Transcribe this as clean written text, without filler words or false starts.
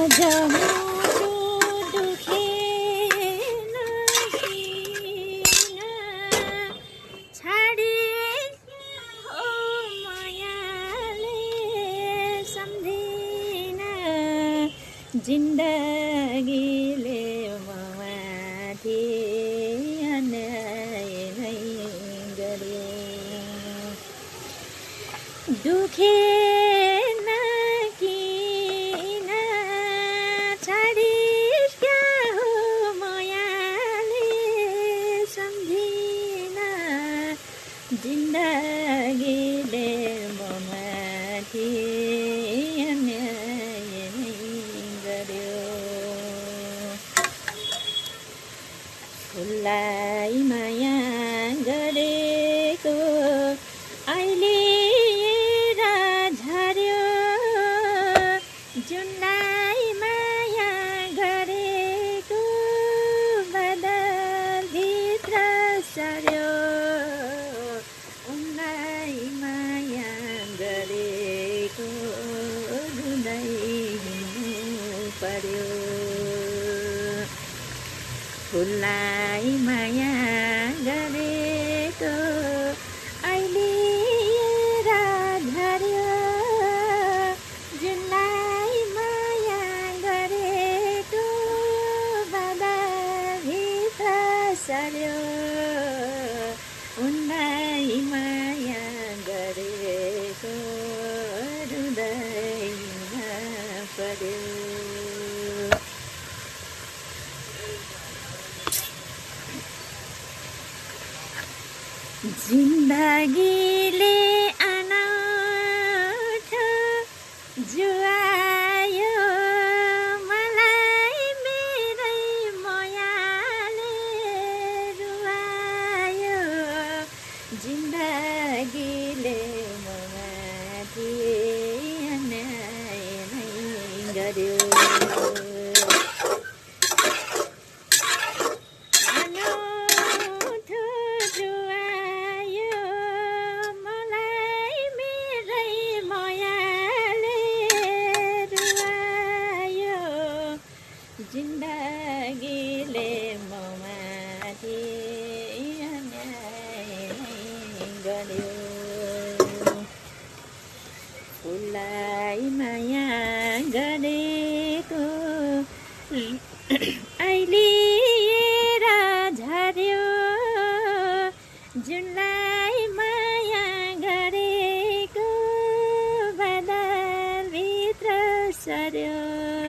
मुटु दुखेन किन छाडी हो मायाले सम्झिन जिन्दगीले ममाथि अन्याय नै गर्यो दुखेन किन छाडिस् क्या हो मायाले सम्झिन जिन्दगीले ममाथि अन्याय नै गर्यो फुललाई माया गरेको अहिले झर्यो जुनलाई माया गरेको बदलभित्र सर्यो उनलाई माया गरेको रुँदै हिँड्नु पर्यो फुललाई माया गरेको अहिले झर्यो जुनलाई माया गरेको बदलभित्र सर्यो उनलाई माया गरेको रुँदै पर्यो जिन्दगीले अनौठो जुवायो मलाई मेरै मायाले रुवायो जिन्दगीले ममाथि अन्याय नै गर्यो जिन्दगीले ममाथि अन्याय नै गर्यो फुललाई माया गरेको अहिले